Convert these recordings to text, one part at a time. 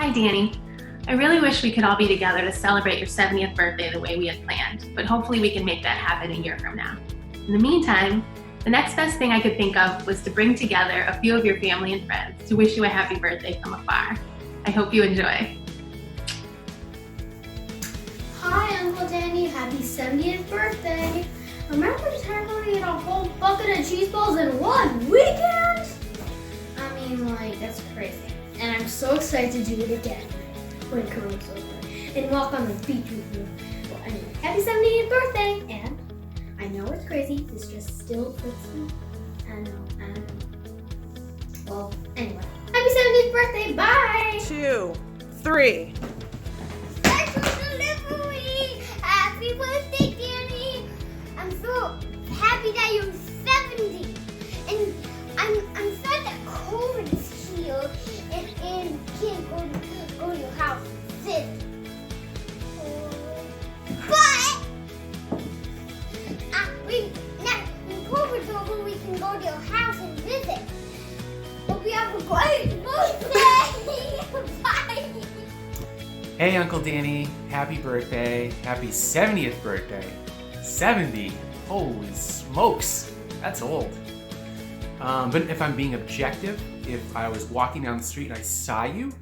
Hi, Danny. I really wish we could all be together to celebrate your 70th birthday the way we had planned, but hopefully we can make that happen a year from now. In the meantime, the next best thing I could think of was to bring together a few of your family and friends to wish you a happy birthday from afar. I hope you enjoy. Hi, Uncle Danny. Happy 70th birthday. Remember the time when we ate a whole bucket of cheese balls in one weekend? I mean, that's crazy. And I'm so excited to do it again when Corona's over and walk on the beach with you. Well, anyway, happy 70th birthday. And I know it's crazy. This just still puts me. I know. Well, anyway, happy 70th birthday. Bye. 2, 3. Special delivery. Happy birthday, Danny. I'm so happy that you're 70. And I'm sad that COVID is here and can't go to your house and visit. But when COVID's over, we can go to your house and visit. Hope you have a great birthday. Bye. Hey, Uncle Danny, happy birthday. Happy 70th birthday. 70? Holy smokes, that's old. But if I'm being objective, if I was walking down the street and I saw you,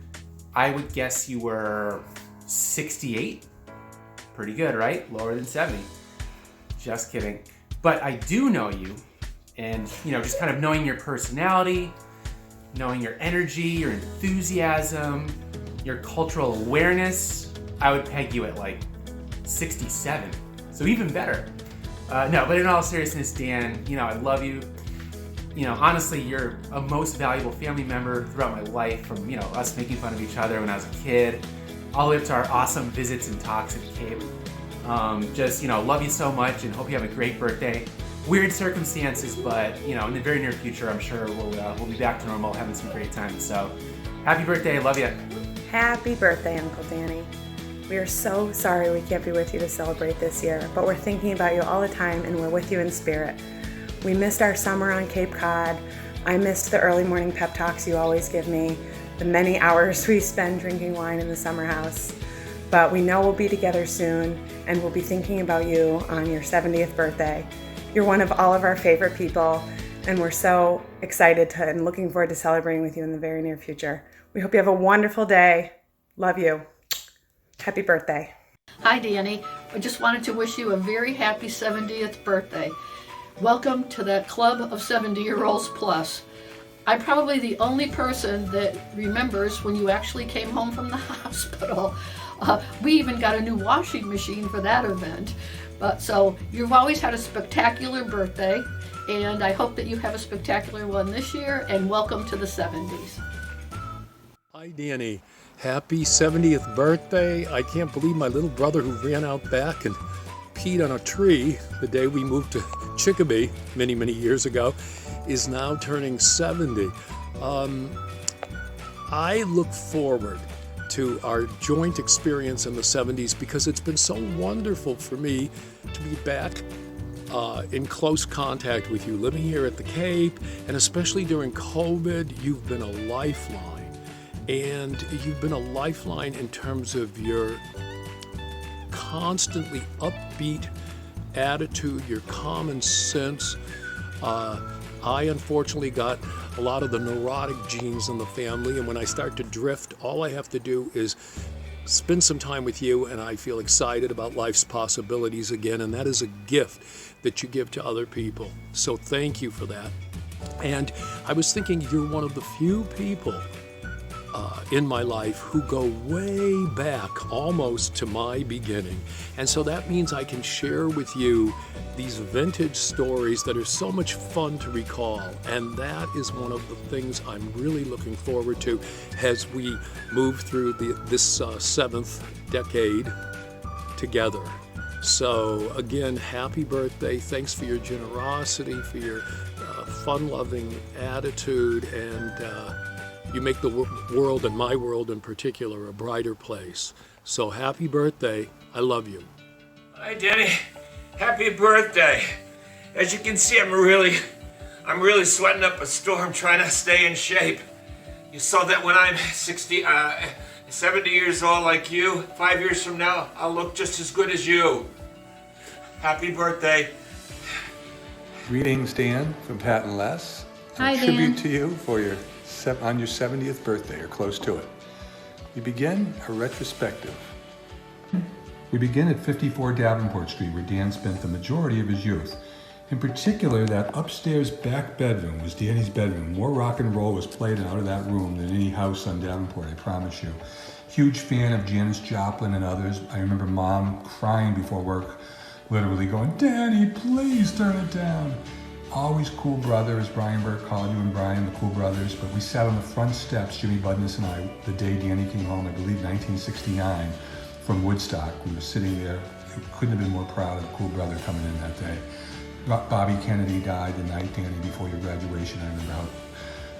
I would guess you were 68. Pretty good, right? Lower than 70. Just kidding. But I do know you, and just kind of knowing your personality, knowing your energy, your enthusiasm, your cultural awareness, I would peg you at like 67. So even better. No, but in all seriousness, Dan, I love you. Honestly, you're a most valuable family member throughout my life, from, us making fun of each other when I was a kid, all the way up to our awesome visits and talks at the Cape. Love you so much and hope you have a great birthday. Weird circumstances, but, in the very near future, I'm sure we'll be back to normal, having some great times. So, happy birthday, love you. Happy birthday, Uncle Danny. We are so sorry we can't be with you to celebrate this year, but we're thinking about you all the time and we're with you in spirit. We missed our summer on Cape Cod. I missed the early morning pep talks you always give me, the many hours we spend drinking wine in the summer house. But we know we'll be together soon, and we'll be thinking about you on your 70th birthday. You're one of all of our favorite people, and we're so excited and looking forward to celebrating with you in the very near future. We hope you have a wonderful day. Love you. Happy birthday. Hi, Danny. I just wanted to wish you a very happy 70th birthday. Welcome to that club of 70-year-olds plus. I'm probably the only person that remembers when you actually came home from the hospital. We even got a new washing machine for that event. So you've always had a spectacular birthday, and I hope that you have a spectacular one this year, and welcome to the 70s. Hi, Danny. Happy 70th birthday. I can't believe my little brother, who ran out back and peed on a tree the day we moved to Chicopee many, many years ago, is now turning 70. I look forward to our joint experience in the 70s because it's been so wonderful for me to be back in close contact with you, living here at the Cape, and especially during COVID. You've been a lifeline, and you've been a lifeline in terms of your constantly upbeat attitude, your common sense. I unfortunately got a lot of the neurotic genes in the family, and when I start to drift, all I have to do is spend some time with you, and I feel excited about life's possibilities again, and that is a gift that you give to other people. So thank you for that. And I was thinking, you're one of the few people in my life who go way back almost to my beginning. And so that means I can share with you these vintage stories that are so much fun to recall. And that is one of the things I'm really looking forward to as we move through this seventh decade together. So again, happy birthday. Thanks for your generosity, for your fun-loving attitude, and you make the world, and my world in particular, a brighter place. So happy birthday. I love you. Hi, Danny. Happy birthday. As you can see, I'm really sweating up a storm trying to stay in shape. You saw that when I'm 70 years old like you. 5 years from now, I'll look just as good as you. Happy birthday. Greetings, Dan, from Pat and Les. Hi, A tribute Dan. to you for on your 70th birthday, or close to it. We begin a retrospective. We begin at 54 Davenport Street, where Dan spent the majority of his youth. In particular, that upstairs back bedroom was Danny's bedroom. More rock and roll was played out of that room than any house on Davenport, I promise you. Huge fan of Janis Joplin and others. I remember Mom crying before work, literally going, "Danny, please turn it down." Always cool brother, as Brian Burke called you and Brian, the cool brothers. But we sat on the front steps, Jimmy Budness and I, the day Danny came home, I believe 1969, from Woodstock. We were sitting there. Couldn't have been more proud of the cool brother coming in that day. Bobby Kennedy died the night, Danny, before your graduation. I remember how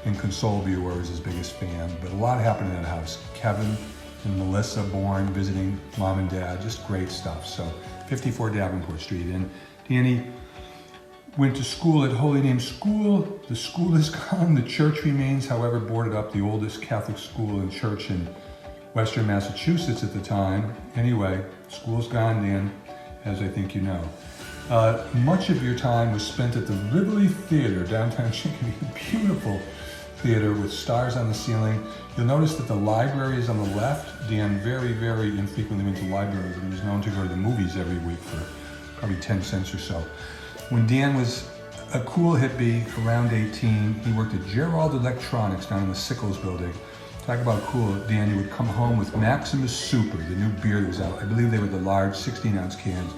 inconsolable you were as his biggest fan. But a lot happened in that house. Kevin and Melissa born, visiting Mom and Dad, just great stuff. So 54 Davenport Street. And Danny went to school at Holy Name School. The school is gone. The church remains, however, boarded up, the oldest Catholic school and church in Western Massachusetts at the time. Anyway, school's gone, Dan, as I think you know. Much of your time was spent at the Rivoli Theater, downtown Chickadee, a beautiful theater with stars on the ceiling. You'll notice that the library is on the left. Dan very, very infrequently went to libraries, but he was known to go to the movies every week for probably 10 cents or so. When Dan was a cool hippie, around 18, he worked at Gerald Electronics down in the Sickles building. Talk about cool, Dan, you would come home with Maximus Super, the new beer that was out. I believe they were the large 16-ounce cans.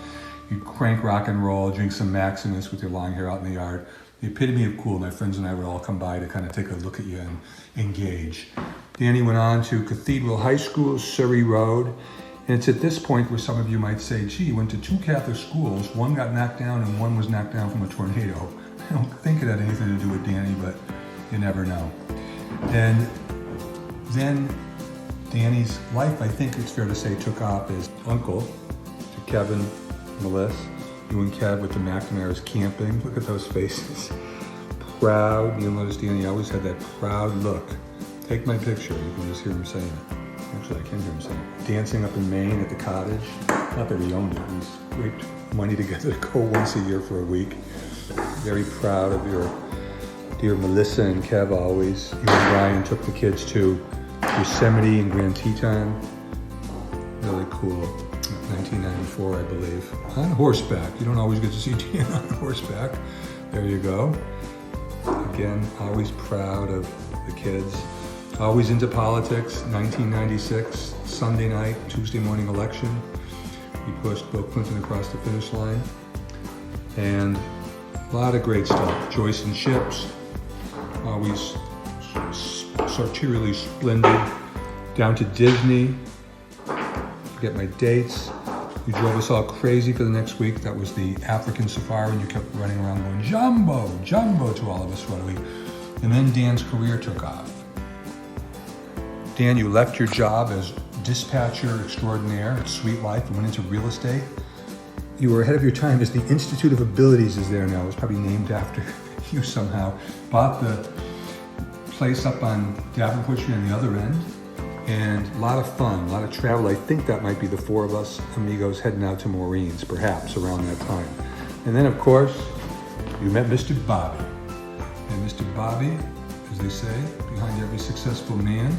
You'd crank rock and roll, drink some Maximus with your long hair out in the yard. The epitome of cool. My friends and I would all come by to kind of take a look at you and engage. Danny went on to Cathedral High School, Surrey Road. And it's at this point where some of you might say, gee, he went to two Catholic schools. One got knocked down and one was knocked down from a tornado. I don't think it had anything to do with Danny, but you never know. And then Danny's life, I think it's fair to say, took off as uncle to Kevin, Melissa, you and Kev with the McNamara's camping. Look at those faces. Proud. You'll notice Danny always had that proud look. Take my picture. You can just hear him saying it. Actually, I can hear him saying it. Dancing up in Maine at the cottage. Not that he owned it. He scraped money together to go once a year for a week. Very proud of your dear Melissa and Kev always. You and Brian took the kids to Yosemite and Grand Teton. Really cool. 1994, I believe. On horseback. You don't always get to see Dan on horseback. There you go. Again, always proud of the kids. Always into politics. 1996, Sunday night, Tuesday morning election. We pushed Bill Clinton across the finish line. And a lot of great stuff. Joyce and Chips. Always sartorially splendid. Down to Disney. Forget my dates. You drove us all crazy for the next week. That was the African safari, and you kept running around going, Jumbo, Jumbo, to all of us for a week. And then Dan's career took off. Dan, you left your job as dispatcher extraordinaire at Sweet Life and went into real estate. You were ahead of your time, as the Institute of Abilities is there now. It was probably named after you somehow. Bought the place up on Davenport Street on the other end. And a lot of fun, a lot of travel. I think that might be the four of us amigos heading out to Maureen's, perhaps, around that time. And then, of course, you met Mr. Bobby. And Mr. Bobby, as they say, behind every successful man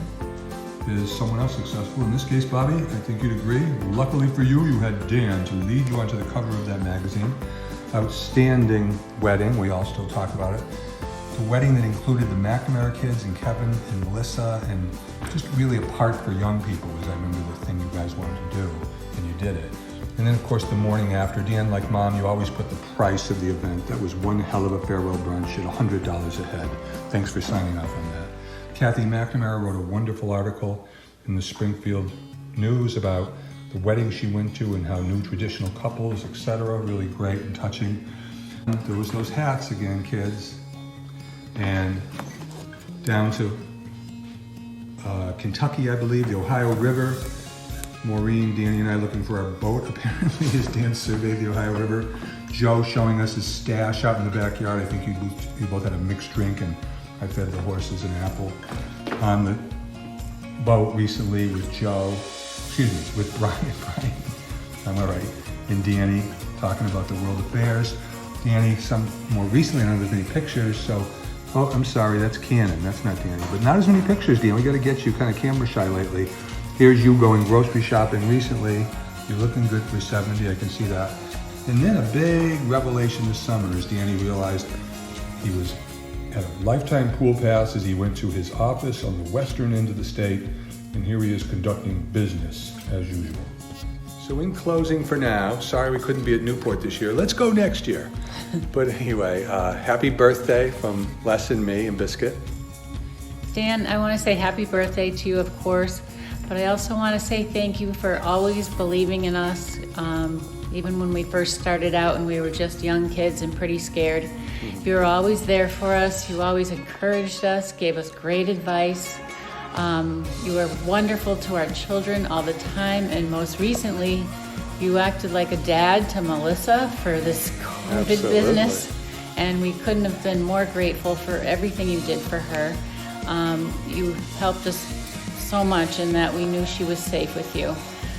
is someone else successful. In this case, Bobby, I think you'd agree. Luckily for you, you had Dan to lead you onto the cover of that magazine. Outstanding wedding. We all still talk about it. The wedding that included the McNamara kids and Kevin and Melissa, and just really a part for young people, as I remember the thing you guys wanted to do, and you did it. And then, of course, the morning after, Dan, like Mom, you always put the price of the event. That was one hell of a farewell brunch at $100 a head. Thanks for signing off on that. Kathy McNamara wrote a wonderful article in the Springfield News about the wedding she went to and how new traditional couples, etc. Really great and touching. There was those hats again, kids. And down to Kentucky, I believe, the Ohio River. Maureen, Danny, and I looking for our boat, apparently, as Dan surveyed the Ohio River. Joe showing us his stash out in the backyard. I think you both had a mixed drink, and I fed the horses an apple. On the boat recently with with Brian, I'm all right, and Danny, talking about the world affairs. Danny, some more recently, I don't have as many pictures, so, oh, I'm sorry, that's Canon, that's not Danny, but not as many pictures, Dan. We gotta get you kind of camera shy lately. Here's you going grocery shopping recently. You're looking good for 70, I can see that. And then a big revelation this summer as Danny realized he was at a lifetime pool pass as he went to his office on the western end of the state, and here he is conducting business as usual. So in closing for now, sorry we couldn't be at Newport this year. Let's go next year. But anyway, happy birthday from Les and me and Biscuit. Dan, I want to say happy birthday to you, of course, but I also want to say thank you for always believing in us, even when we first started out and we were just young kids and pretty scared. You were always there for us. You always encouraged us, gave us great advice. You were wonderful to our children all the time, and most recently, you acted like a dad to Melissa for this COVID business, and we couldn't have been more grateful for everything you did for her. You helped us so much in that we knew she was safe with you.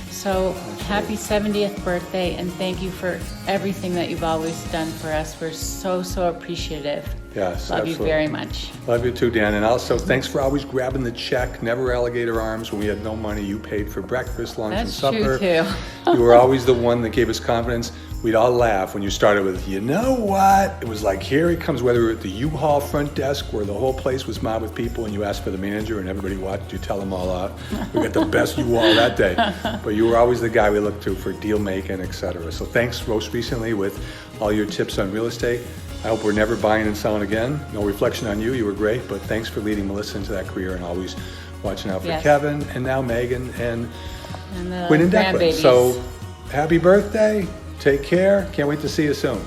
So happy 70th birthday, and thank you for everything that you've always done for us. We're so appreciative. Yes, Love absolutely. you very much. Love you too, Dan. And also, thanks for always grabbing the check, never alligator arms. When we had no money, you paid for breakfast, lunch, and That's supper. true, too. You were always the one that gave us confidence. We'd all laugh when you started with, you know what? It was like, here he comes, whether we were at the U-Haul front desk where the whole place was mobbed with people and you asked for the manager and everybody watched you tell them all out. We got the best U-Haul that day. But you were always the guy we looked to for deal making, etc. So thanks most recently with all your tips on real estate. I hope we're never buying and selling again. No reflection on you, you were great, but thanks for leading Melissa into that career and always watching out for Kevin and now Megan and the Quinn and Declan. grandbabies. So happy birthday, take care, can't wait to see you soon.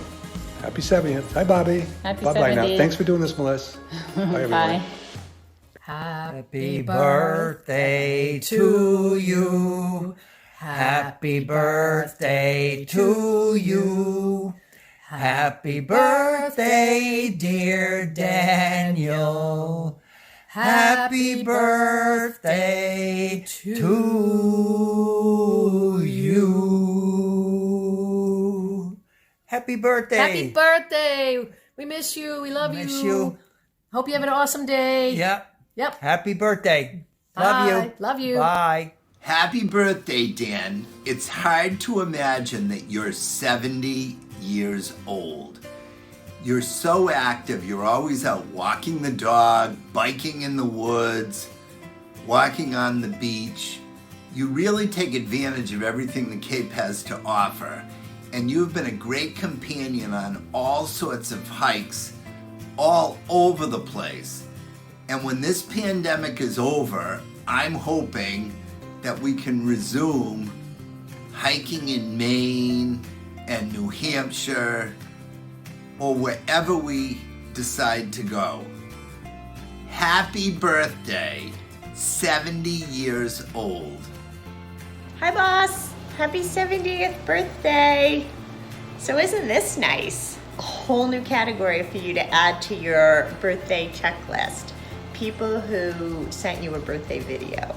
Happy 70th. Hi, Bobby. Happy Bye-bye now. 70th. Thanks for doing this, Melissa. Bye, everyone. Bye. Happy birthday to you. Happy birthday to you. Happy birthday, dear Daniel. Happy birthday to you. Happy birthday. Happy birthday. We miss you. We love Miss you. Hope you have an awesome day. Yep. Yep. Happy birthday. Bye. Love you. Love you. Bye. Happy birthday, Dan. It's hard to imagine that you're 70 years old. You're so active. You're always out walking the dog, biking in the woods, walking on the beach. You really take advantage of everything the Cape has to offer. And you've been a great companion on all sorts of hikes all over the place. And when this pandemic is over, I'm hoping that we can resume hiking in Maine and New Hampshire or wherever we decide to go. Happy birthday, 70 years old. Hi, boss. Happy 70th birthday. So isn't this nice? A whole new category for you to add to your birthday checklist. People who sent you a birthday video.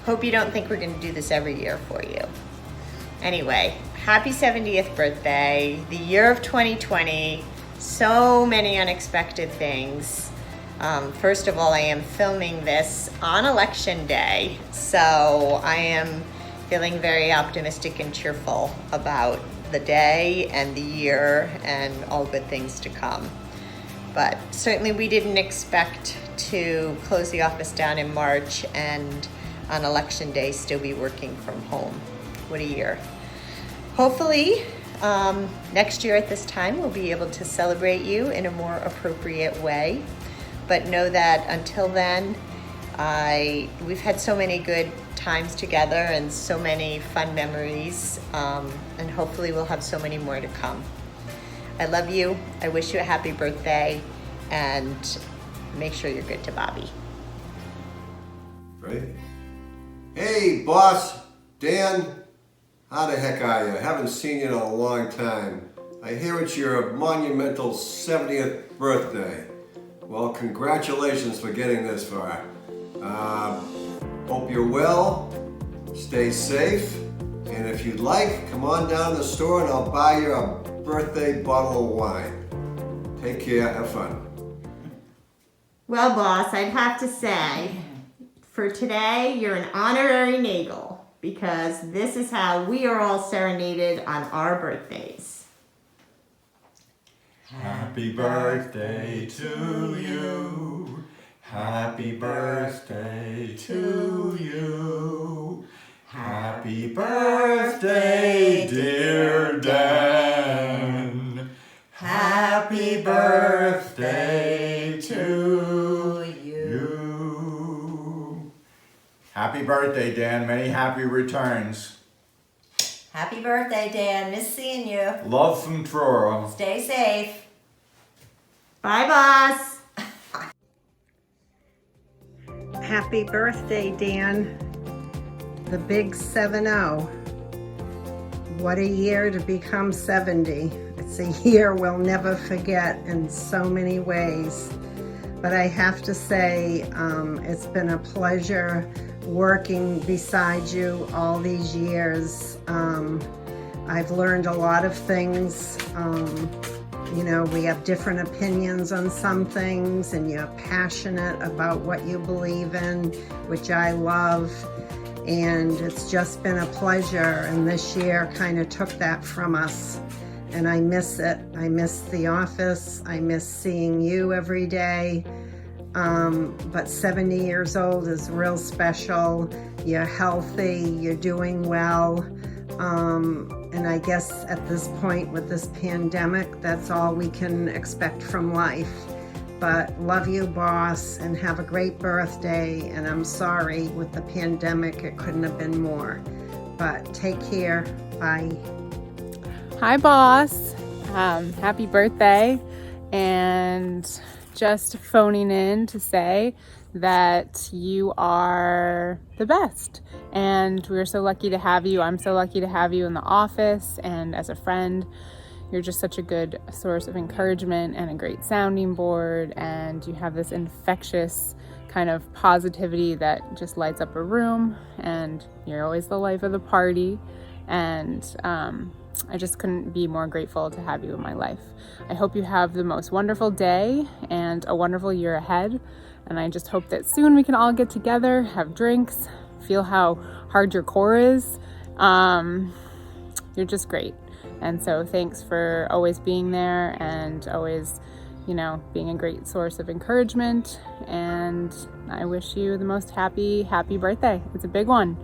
Hope you don't think we're going to do this every year for you. Anyway, happy 70th birthday. The year of 2020. So many unexpected things. First of all, I am filming this on election day. So I am feeling very optimistic and cheerful about the day and the year and all good things to come. But certainly we didn't expect to close the office down in March and on election day still be working from home. What a year. Hopefully next year at this time we'll be able to celebrate you in a more appropriate way. But know that until then, we've had so many good times together and so many fun memories, and hopefully we'll have so many more to come. I love you. I wish you a happy birthday, and make sure you're good to Bobby. Right? Hey, boss, Dan, how the heck are you? I haven't seen you in a long time. I hear it's your monumental 70th birthday. Well, congratulations for getting this far. Hope you're well, stay safe, and if you'd like, come on down to the store and I'll buy you a birthday bottle of wine. Take care, have fun. Well, boss, I'd have to say, for today, you're an honorary Nagel, because this is how we are all serenaded on our birthdays. Happy birthday to you. Happy birthday to you. Happy birthday, dear Dan. Happy birthday to you. Happy birthday, Dan. Many happy returns. Happy birthday, Dan. Miss seeing you. Love from Truro. Stay safe. Bye, boss. Happy birthday, Dan. The big 7-0. What a year to become 70. It's a year we'll never forget in so many ways. But I have to say, it's been a pleasure working beside you all these years. I've learned a lot of things. You know, we have different opinions on some things, and you're passionate about what you believe in, which I love. And it's just been a pleasure, and this year kind of took that from us. And I miss it. I miss the office. I miss seeing you every day. But 70 years old is real special. You're healthy, you're doing well. And I guess at this point with this pandemic, that's all we can expect from life. But love you, boss, and have a great birthday. And I'm sorry, with the pandemic, it couldn't have been more. But take care. Bye. Hi, boss. Happy birthday. And just phoning in to say that you are the best. And we're so lucky to have you. I'm so lucky to have you in the office and as a friend. You're just such a good source of encouragement and a great sounding board. And you have this infectious kind of positivity that just lights up a room. And you're always the life of the party. And I just couldn't be more grateful to have you in my life. I hope you have the most wonderful day and a wonderful year ahead. And I just hope that soon we can all get together, have drinks, feel how hard your core is. You're just great. And so thanks for always being there and always, you know, being a great source of encouragement. And I wish you the most happy birthday. It's a big one.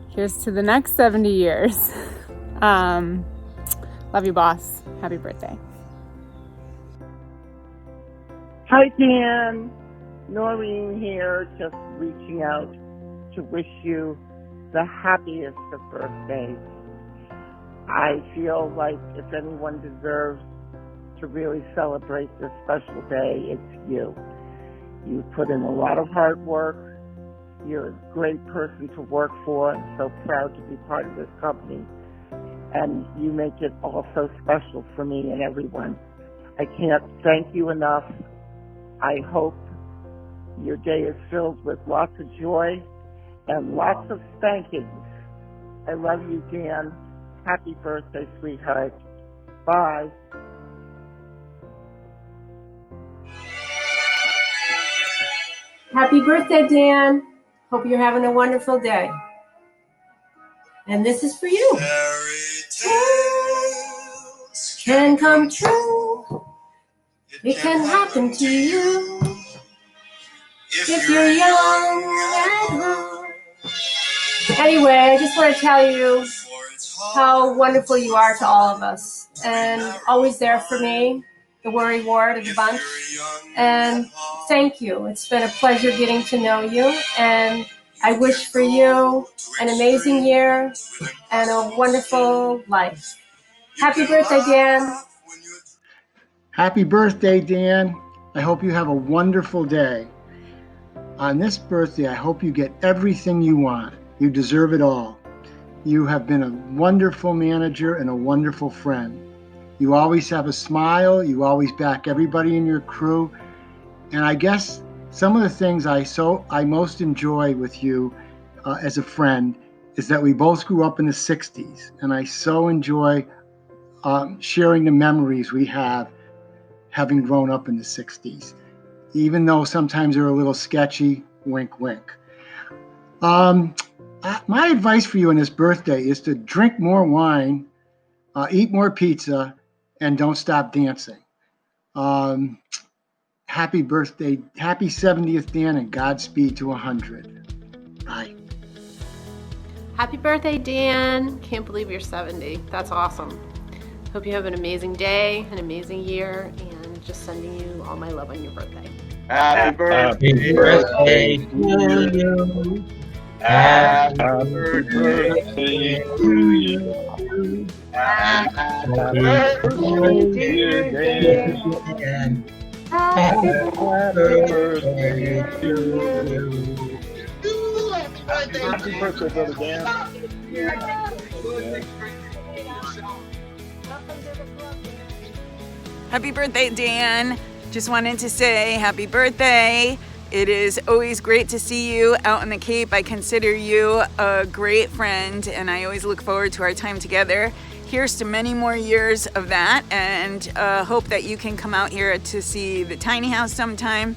Here's to the next 70 years. Love you, boss. Happy birthday. Hi, Dan. Noreen here, just reaching out to wish you the happiest of birthdays. I feel like if anyone deserves to really celebrate this special day, it's you. You put in a lot of hard work. You're a great person to work for. I'm so proud to be part of this company. And you make it all so special for me and everyone. I can't thank you enough. I hope your day is filled with lots of joy and lots of spankings. I love you, Dan. Happy birthday, sweetheart. Bye. Happy birthday, Dan. Hope you're having a wonderful day. And this is for you. Can come true. It can happen to you. If you're young at heart. Anyway, I just want to tell you how wonderful you are to all of us. And always there for me, the worry ward of the bunch. And thank you. It's been a pleasure getting to know you. And I wish for you an amazing year and a wonderful life. Happy birthday, Dan. Happy birthday, Dan. I hope you have a wonderful day. On this birthday, I hope you get everything you want. You deserve it all. You have been a wonderful manager and a wonderful friend. You always have a smile. You always back everybody in your crew. And I guess some of the things I most enjoy with you as a friend is that we both grew up in the 60s, and I so enjoy sharing the memories we have having grown up in the 60s, even though sometimes they're a little sketchy, wink, wink. My advice for you on this birthday is to drink more wine, eat more pizza, and don't stop dancing. Happy birthday, happy 70th, Dan, and Godspeed to 100. Bye. Happy birthday, Dan. Can't believe you're 70. That's awesome. Hope you have an amazing day, an amazing year, and just sending you all my love on your birthday. Happy birthday to you. Happy birthday to you. Happy birthday, dear Dan. Happy birthday to you. Happy birthday, brother Dan. Happy birthday, Dan. Just wanted to say happy birthday. It is always great to see you out on the Cape. I consider you a great friend, and I always look forward to our time together. Here's to many more years of that, and hope that you can come out here to see the tiny house sometime.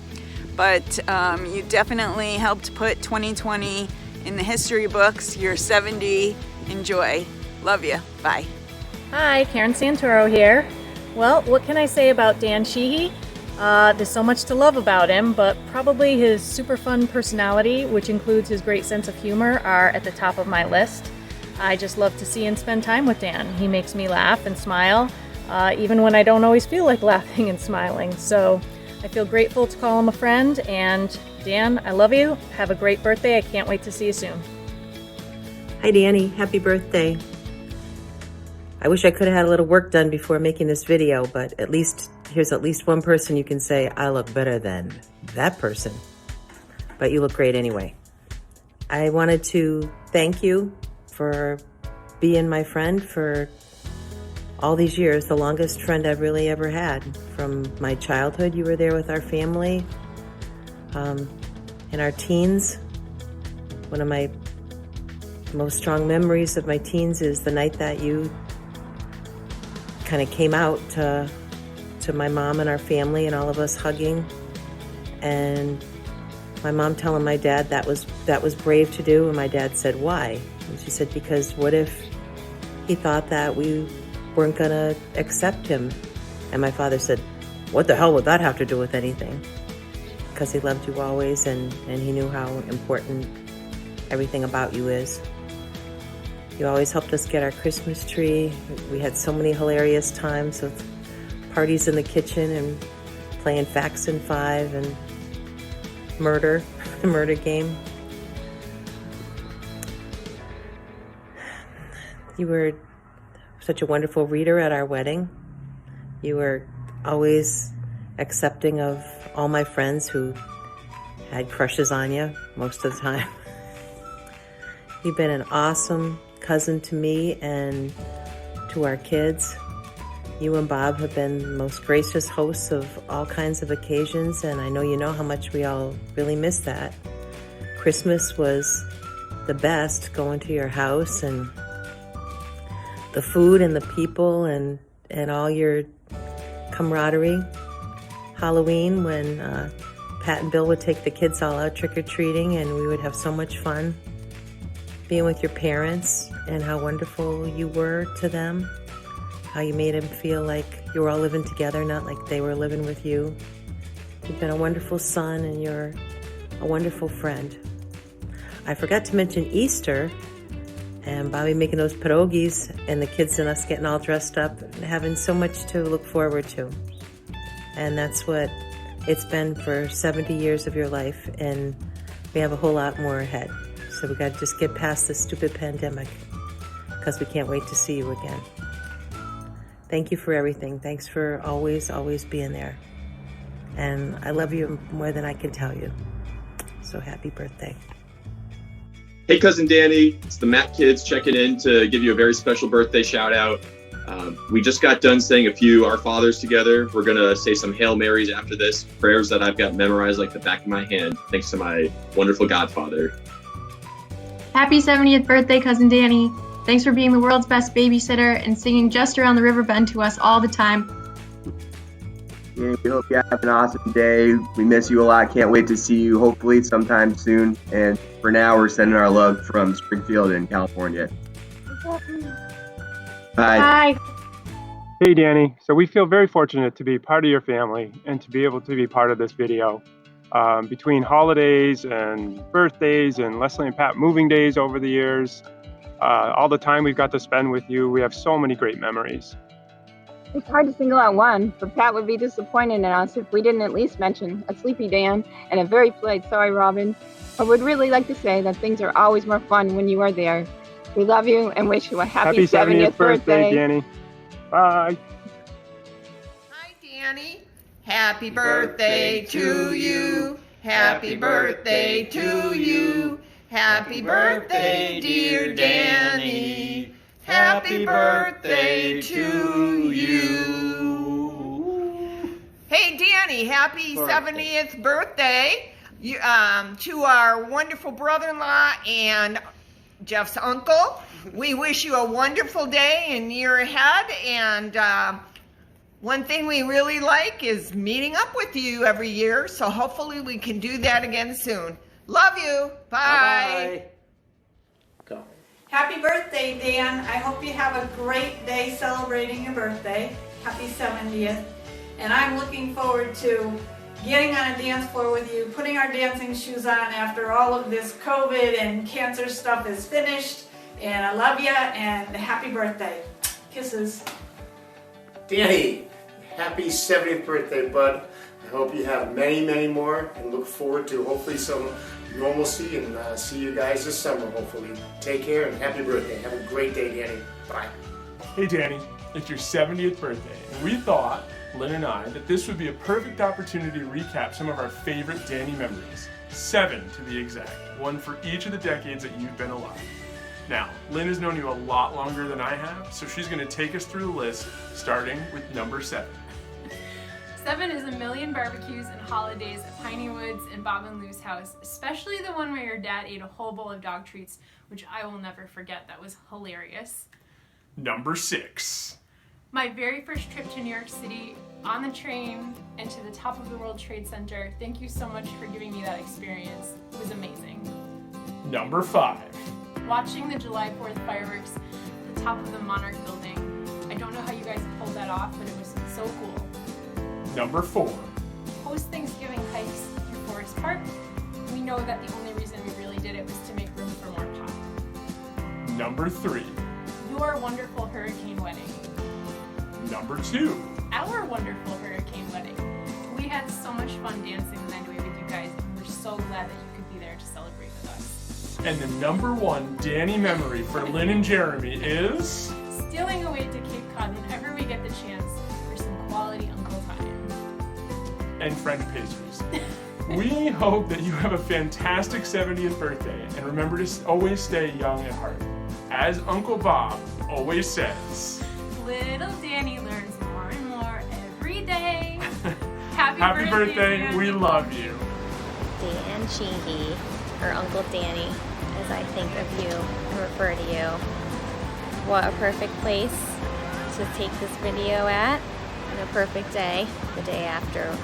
But you definitely helped put 2020 in the history books. You're 70. Enjoy. Love you. Bye. Hi, Karen Santoro here. Well, what can I say about Dan Sheehy? There's so much to love about him, but probably his super fun personality, which includes his great sense of humor, are at the top of my list. I just love to see and spend time with Dan. He makes me laugh and smile, even when I don't always feel like laughing and smiling. So I feel grateful to call him a friend, and Dan, I love you. Have a great birthday. I can't wait to see you soon. Hi, Danny. Happy birthday. I wish I could have had a little work done before making this video, but here's at least one person you can say, I look better than that person. But you look great anyway. I wanted to thank you for being my friend for all these years, the longest friend I've really ever had. From my childhood, you were there with our family. In our teens, one of my most strong memories of my teens is the night that you kind of came out to my mom and our family and all of us hugging, and my mom telling my dad that was brave to do, and my dad said, why? And she said, because what if he thought that we weren't gonna accept him? And my father said, what the hell would that have to do with anything? Because he loved you always, and he knew how important everything about you is. You always helped us get our Christmas tree. We had so many hilarious times with parties in the kitchen and playing Facts and Five and Murder, the murder game. You were such a wonderful reader at our wedding. You were always accepting of all my friends who had crushes on you most of the time. You've been an awesome cousin to me and to our kids. You and Bob have been the most gracious hosts of all kinds of occasions, and I know you know how much we all really miss that. Christmas was the best, going to your house, and the food and the people and all your camaraderie. Halloween, when Pat and Bill would take the kids all out trick-or-treating, and we would have so much fun being with your parents, and how wonderful you were to them, how you made them feel like you were all living together, not like they were living with you. You've been a wonderful son, and you're a wonderful friend. I forgot to mention Easter, and Bobby making those pierogies, and the kids and us getting all dressed up, and having so much to look forward to. And that's what it's been for 70 years of your life, and we have a whole lot more ahead. So we got to just get past this stupid pandemic, because we can't wait to see you again. Thank you for everything. Thanks for always, always being there. And I love you more than I can tell you. So happy birthday. Hey, Cousin Danny, it's the Matt kids checking in to give you a very special birthday shout out. We just got done saying a few Our Fathers together. We're going to say some Hail Marys after this, prayers that I've got memorized like the back of my hand, thanks to my wonderful godfather. Happy 70th birthday, Cousin Danny. Thanks for being the world's best babysitter and singing Just Around the River Bend to us all the time. We hope you have an awesome day. We miss you a lot. Can't wait to see you hopefully sometime soon. And for now, we're sending our love from Springfield in California. Bye. Bye. Hey Danny, so we feel very fortunate to be part of your family and to be able to be part of this video. Between holidays and birthdays and Leslie and Pat moving days over the years, all the time we've got to spend with you, we have so many great memories. It's hard to single out one, but Pat would be disappointed in us if we didn't at least mention a sleepy Dan and a very polite sorry Robin. I would really like to say that things are always more fun when you are there. We love you and wish you a happy 70th birthday, Danny. Bye. Hi, Danny. Happy birthday to you. Happy birthday to you. Happy birthday, dear Danny. Happy birthday to you. Hey, Danny, happy 70th birthday to our wonderful brother-in-law and Jeff's uncle. We wish you a wonderful day and year ahead. And one thing we really like is meeting up with you every year. So hopefully we can do that again soon. Love you. Bye. Go. Happy birthday, Dan. I hope you have a great day celebrating your birthday. Happy 70th. And I'm looking forward to getting on a dance floor with you, putting our dancing shoes on after all of this COVID and cancer stuff is finished. And I love you and happy birthday. Kisses. Danny, happy 70th birthday, bud. I hope you have many, many more and look forward to hopefully some normalcy and see you guys this summer, hopefully. Take care and happy birthday. Have a great day, Danny. Bye. Hey, Danny, it's your 70th birthday, and we thought, Lynn and I, that this would be a perfect opportunity to recap some of our favorite Danny memories. 7 to be exact, one for each of the decades that you've been alive. Now, Lynn has known you a lot longer than I have, so she's going to take us through the list, starting with number 7. 7 is a million barbecues and holidays at Piney Woods and Bob and Lou's house, especially the one where your dad ate a whole bowl of dog treats, which I will never forget. That was hilarious. Number 6. My very first trip to New York City on the train and to the top of the World Trade Center. Thank you so much for giving me that experience. It was amazing. Number 5. Watching the July 4th fireworks at the top of the Monarch building. I don't know how you guys pulled that off, but it was so cool. Number 4. Post-Thanksgiving hikes through Forest Park. We know that the only reason we really did it was to make room for more pop. Number 3. Your wonderful hurricane wedding. Number 2. Our wonderful hurricane wedding. We had so much fun dancing the night away with you guys, and we're so glad that you could be there to celebrate with us. And the number 1 Danny memory for Lynn and Jeremy is... stealing away to Cape Cod whenever we get the chance for some quality uncle time. And French pastries. We hope that you have a fantastic 70th birthday, and remember to always stay young at heart. As Uncle Bob always says, little Danny learns more and more every day. Happy birthday, we love you. Dan Sheehy, or Uncle Danny, as I think of you and refer to you. What a perfect place to take this video at, and a perfect day, the day after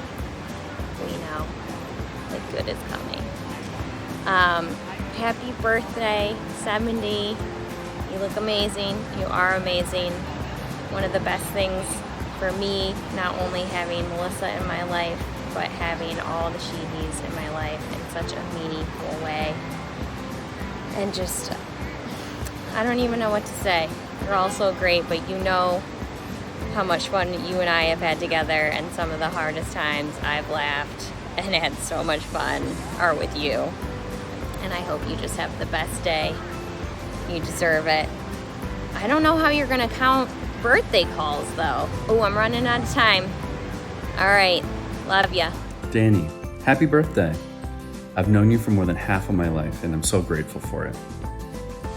we know that good is coming. Happy birthday, 70. You look amazing. You are amazing. One of the best things for me, not only having Melissa in my life, but having all the Sheehies in my life in such a meaningful way. And just, I don't even know what to say. You're all so great, but you know how much fun you and I have had together, and some of the hardest times I've laughed and had so much fun are with you. And I hope you just have the best day. You deserve it. I don't know how you're gonna count birthday calls though. Oh, I'm running out of time. All right, love ya. Danny, happy birthday. I've known you for more than half of my life, and I'm so grateful for it.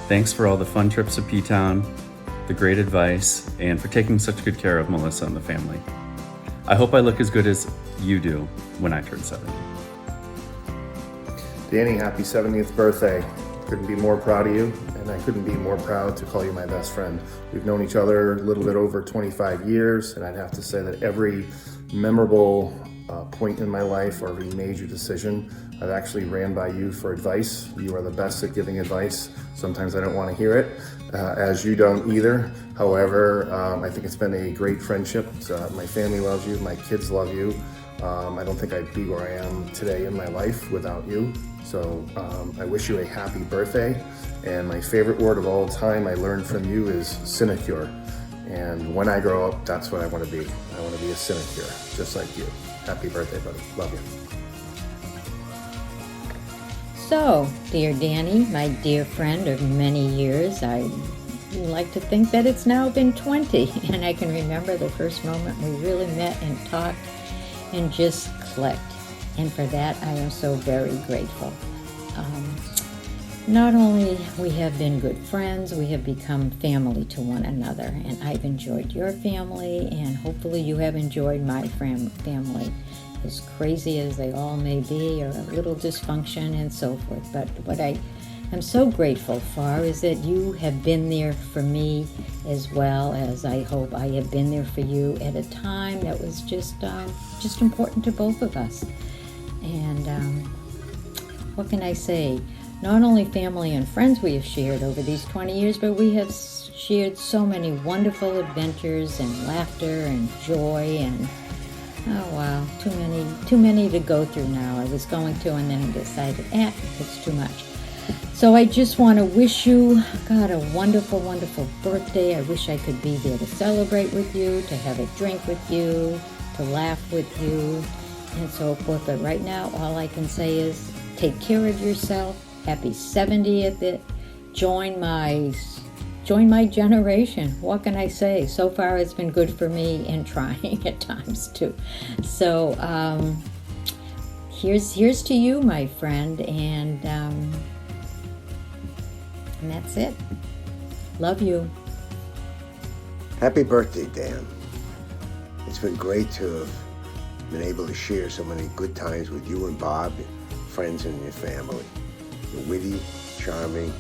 Thanks for all the fun trips to P-Town, the great advice, and for taking such good care of Melissa and the family. I hope I look as good as you do when I turn 70. Danny, happy 70th birthday. Couldn't be more proud of you, and I couldn't be more proud to call you my best friend. We've known each other a little bit over 25 years, and I'd have to say that every memorable point in my life or every major decision, I've actually ran by you for advice. You are the best at giving advice. Sometimes I don't want to hear it, as you don't either. However, I think it's been a great friendship. My family loves you, my kids love you. I don't think I'd be where I am today in my life without you. So I wish you a happy birthday. And my favorite word of all time I learned from you is sinecure. And when I grow up, that's what I want to be. I want to be a sinecure, just like you. Happy birthday, buddy. Love you. So, dear Danny, my dear friend of many years, I like to think that it's now been 20, and I can remember the first moment we really met and talked and just clicked. And for that, I am so very grateful. Not only we have been good friends, we have become family to one another, and I've enjoyed your family, and hopefully you have enjoyed my family, as crazy as they all may be, or a little dysfunction and so forth. But what I am so grateful for is that you have been there for me, as well as I hope I have been there for you at a time that was just important to both of us. And what can I say? Not only family and friends we have shared over these 20 years, but we have shared so many wonderful adventures and laughter and joy and, oh wow, too many to go through now. I was going to, and then I decided, it's too much. So I just want to wish you, God, a wonderful, wonderful birthday. I wish I could be there to celebrate with you, to have a drink with you, to laugh with you, and so forth. But right now, all I can say is take care of yourself. Happy 70th. Join my generation. What can I say? So far, it's been good for me and trying at times too. So here's to you, my friend, and that's it. Love you. Happy birthday, Dan. It's been great to have been able to share so many good times with you and Bob, friends and your family. You're witty, charming,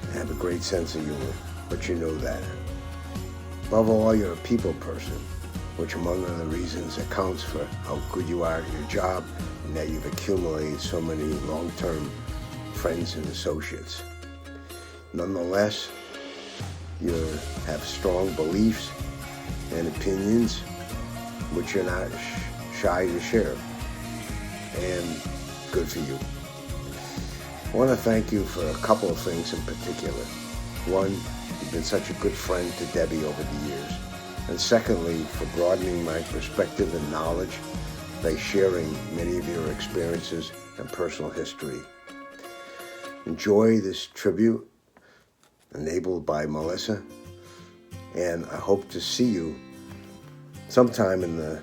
and have a great sense of humor, but you know that. Above all, you're a people person, which among other reasons accounts for how good you are at your job and that you've accumulated so many long-term friends and associates. Nonetheless, you have strong beliefs and opinions which you're not shy to share, and good for you. I want to thank you for a couple of things in particular. One, you've been such a good friend to Debbie over the years. And secondly, for broadening my perspective and knowledge by sharing many of your experiences and personal history. Enjoy this tribute enabled by Melissa, and I hope to see you sometime in the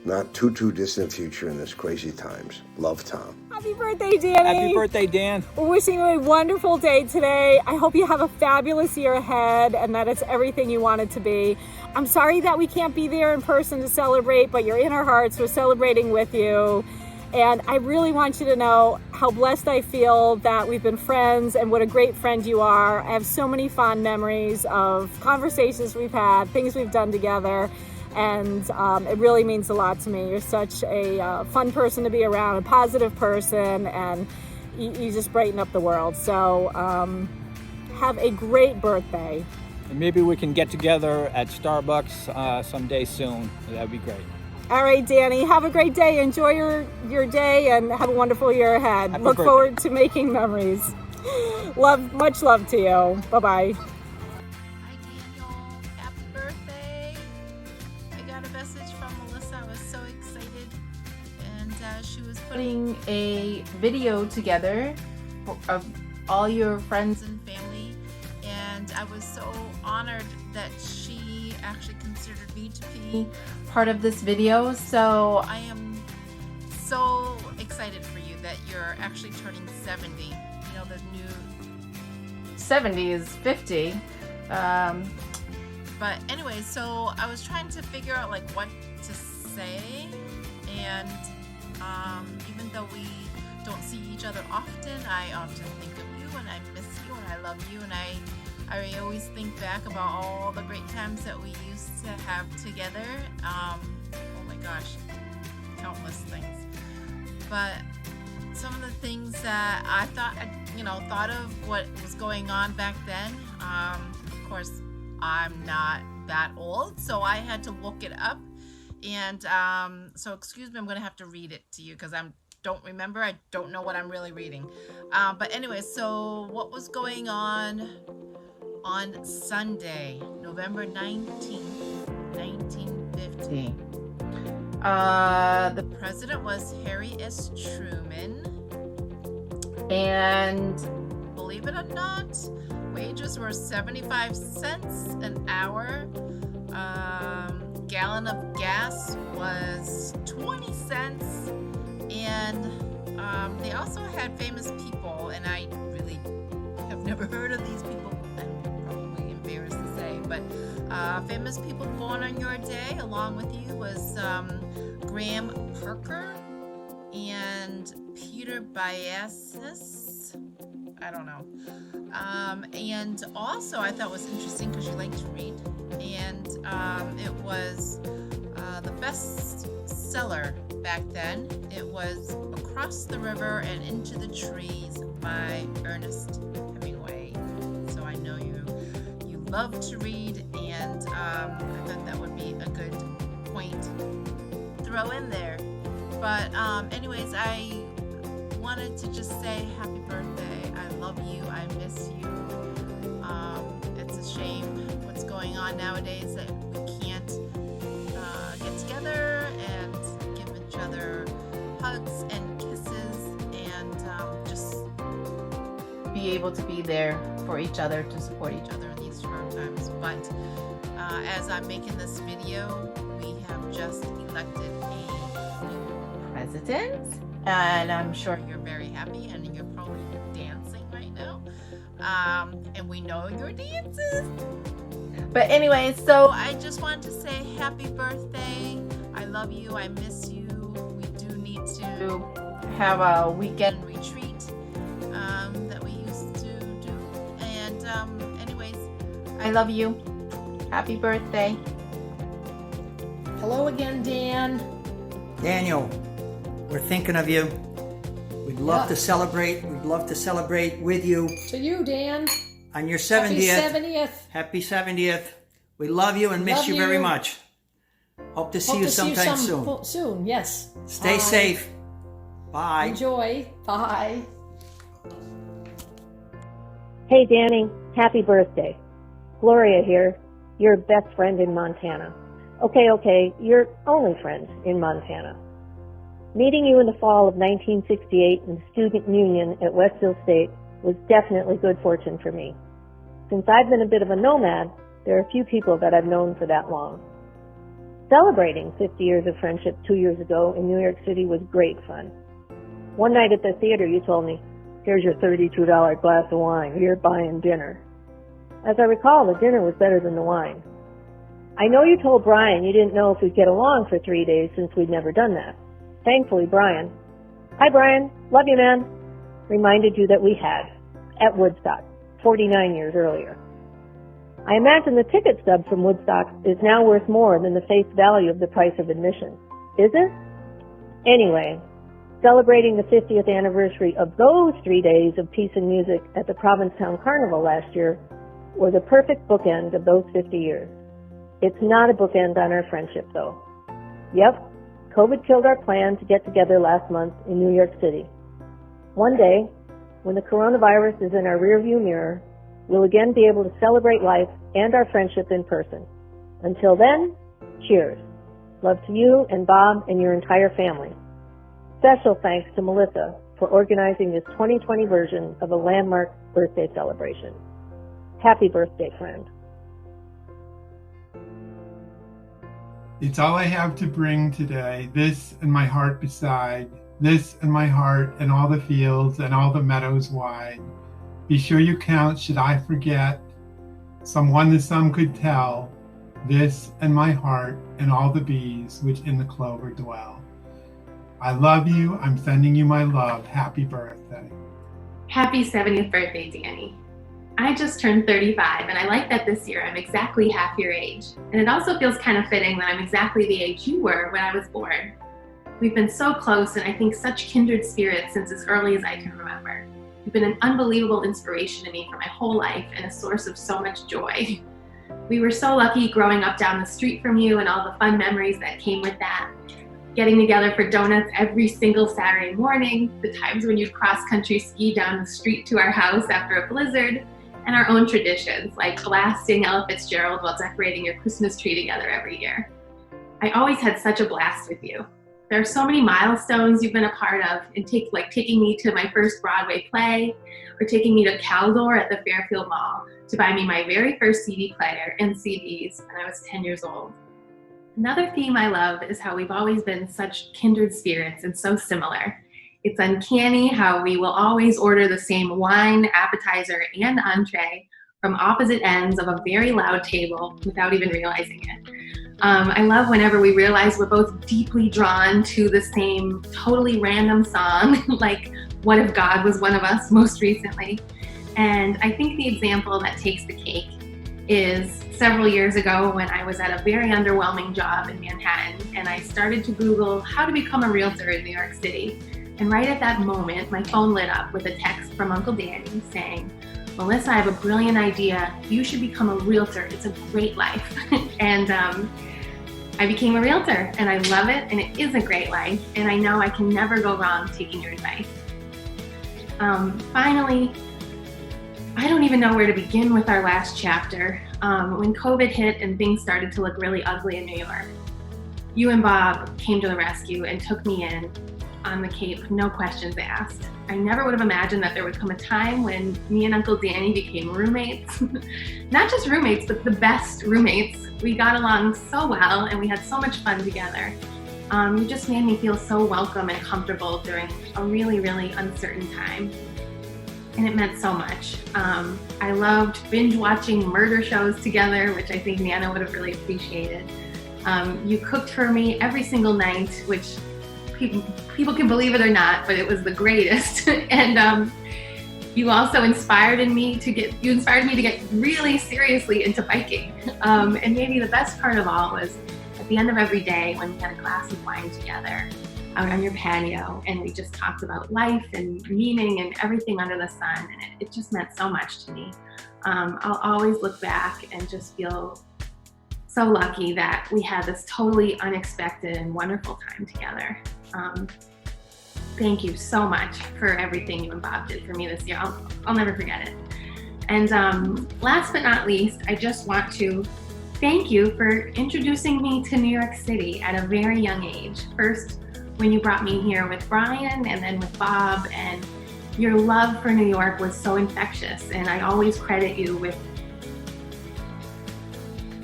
not too distant future in this crazy times. Love, Tom. Happy birthday, Danny. Happy birthday, Dan. We're wishing you a wonderful day today. I hope you have a fabulous year ahead and that it's everything you want it to be. I'm sorry that we can't be there in person to celebrate, but you're in our hearts. We're celebrating with you. And I really want you to know how blessed I feel that we've been friends and what a great friend you are. I have so many fond memories of conversations we've had, things we've done together. And it really means a lot to me. You're such a fun person to be around, a positive person, and you just brighten up the world. So have a great birthday. And maybe we can get together at Starbucks someday soon. That'd be great. All right, Danny, have a great day. Enjoy your day and have a wonderful year ahead. Look forward to making memories. Much love to you. Bye-bye. Putting a video together of all your friends and family, and I was so honored that she actually considered me to be part of this video. So I am so excited for you that you're actually turning 70. You know, the new 70 is 50. But anyway, so I was trying to figure out like what to say, and even though we don't see each other often, I often think of you and I miss you and I love you, and I always think back about all the great times that we used to have together. Oh my gosh, countless things. But some of the things that I thought of what was going on back then. Of course, I'm not that old, so I had to look it up. And so excuse me, I'm going to have to read it to you because I don't remember. I don't know what I'm really reading. But anyway, so what was going on Sunday, November 19th, 1950? The president was Harry S. Truman. And believe it or not, wages were 75 cents an hour. Gallon of gas was 20 cents. And they also had famous people, and I really have never heard of these people. I'm probably embarrassed to say, but famous people born on your day along with you was Graham Parker and Peter Biasis. I don't know. And also I thought was interesting because you like to read, and it was the best seller back then. It was Across the River and Into the Trees by Ernest Hemingway. So I know you love to read, and I thought that would be a good point to throw in there. But anyways, I wanted to just say happy birthday. I love you. I miss you. It's a shame what's going on nowadays that we can't get together and give each other hugs and kisses and just be able to be there for each other, to support each other in these hard times. But as I'm making this video, we have just elected a new president, and I'm sure you're very happy, and you're probably dancing right now. And we know your dances. But anyway, so I just wanted to say happy birthday. I love you. I miss you. We do need to have a weekend retreat that we used to do. And anyways, I love you. Happy birthday. Hello again, Dan. Daniel, we're thinking of you. We'd love to celebrate. We'd love to celebrate with you. To you, Dan. On your 70th. Happy 70th. Happy 70th. We love you and miss you very much. Hope to see you sometime soon. Soon, yes. Stay safe. Bye. Enjoy. Bye. Hey, Danny. Happy birthday. Gloria here, your best friend in Montana. Okay, your only friend in Montana. Meeting you in the fall of 1968 in the Student Union at Westfield State was definitely good fortune for me. Since I've been a bit of a nomad, there are a few people that I've known for that long. Celebrating 50 years of friendship 2 years ago in New York City was great fun. One night at the theater, you told me, "Here's your $32 glass of wine. You're buying dinner." As I recall, the dinner was better than the wine. I know you told Brian you didn't know if we'd get along for 3 days since we'd never done that. Thankfully, Brian, hi Brian, love you man, reminded you that we had, at Woodstock, 49 years earlier. I imagine the ticket stub from Woodstock is now worth more than the face value of the price of admission. Is it? Anyway, celebrating the 50th anniversary of those 3 days of peace and music at the Provincetown Carnival last year was a perfect bookend of those 50 years. It's not a bookend on our friendship, though. Yep, COVID killed our plan to get together last month in New York City. One day, when the coronavirus is in our rearview mirror, we'll again be able to celebrate life and our friendship in person. Until then, cheers. Love to you and Bob and your entire family. Special thanks to Melissa for organizing this 2020 version of a landmark birthday celebration. Happy birthday, friend. It's all I have to bring today, this and my heart beside, this and my heart and all the fields and all the meadows wide. Be sure you count, should I forget, someone the some could tell, this and my heart and all the bees which in the clover dwell. I love you. I'm sending you my love. Happy birthday. Happy 70th birthday, Danny. I just turned 35, and I like that this year I'm exactly half your age. And it also feels kind of fitting that I'm exactly the age you were when I was born. We've been so close, and I think such kindred spirits since as early as I can remember. You've been an unbelievable inspiration to me for my whole life and a source of so much joy. We were so lucky growing up down the street from you and all the fun memories that came with that. Getting together for donuts every single Saturday morning, the times when you'd cross-country ski down the street to our house after a blizzard, and our own traditions like blasting Ella Fitzgerald while decorating your Christmas tree together every year. I always had such a blast with you. There are so many milestones you've been a part of, and taking me to my first Broadway play, or taking me to Caldor at the Fairfield Mall to buy me my very first CD player and CDs when I was 10 years old. Another theme I love is how we've always been such kindred spirits and so similar. It's uncanny how we will always order the same wine, appetizer, and entree from opposite ends of a very loud table without even realizing it. I love whenever we realize we're both deeply drawn to the same totally random song, like What If God Was One of Us most recently. And I think the example that takes the cake is several years ago when I was at a very underwhelming job in Manhattan, and I started to Google how to become a realtor in New York City. And right at that moment, my phone lit up with a text from Uncle Danny saying, Melissa, I have a brilliant idea. You should become a realtor. It's a great life. And I became a realtor, and I love it, and it is a great life, and I know I can never go wrong taking your advice. Finally, I don't even know where to begin with our last chapter. When COVID hit and things started to look really ugly in New York, you and Bob came to the rescue and took me in on the Cape, no questions asked. I never would have imagined that there would come a time when me and Uncle Danny became roommates. Not just roommates, but the best roommates. We got along so well, and we had so much fun together. You just made me feel so welcome and comfortable during a really, really uncertain time. And it meant so much. I loved binge watching murder shows together, which I think Nana would have really appreciated. You cooked for me every single night, which people can believe it or not, but it was the greatest. And you also inspired me to get really seriously into biking. And maybe the best part of all was at the end of every day when we had a glass of wine together out on your patio, and we just talked about life and meaning and everything under the sun, and it just meant so much to me. I'll always look back and just feel so lucky that we had this totally unexpected and wonderful time together. Thank you so much for everything you and Bob did for me this year. I'll never forget it. And last but not least, I just want to thank you for introducing me to New York City at a very young age. First, when you brought me here with Brian, and then with Bob, and your love for New York was so infectious, and I always credit you with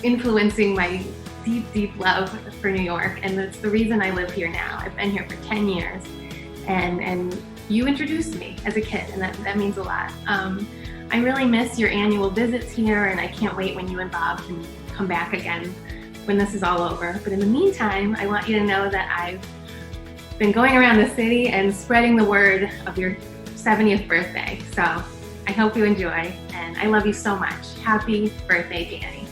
influencing my deep, deep love for New York, and that's the reason I live here now. I've been here for 10 years, and you introduced me as a kid, and that means a lot. I really miss your annual visits here, and I can't wait when you and Bob can come back again when this is all over. But in the meantime, I want you to know that I've been going around the city and spreading the word of your 70th birthday. So I hope you enjoy, and I love you so much. Happy birthday, Danny.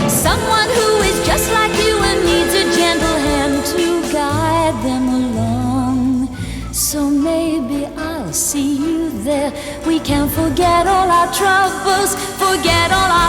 Someone who is just like you and needs a gentle hand to guide them along. So maybe I'll see you there. We can forget all our troubles, forget all our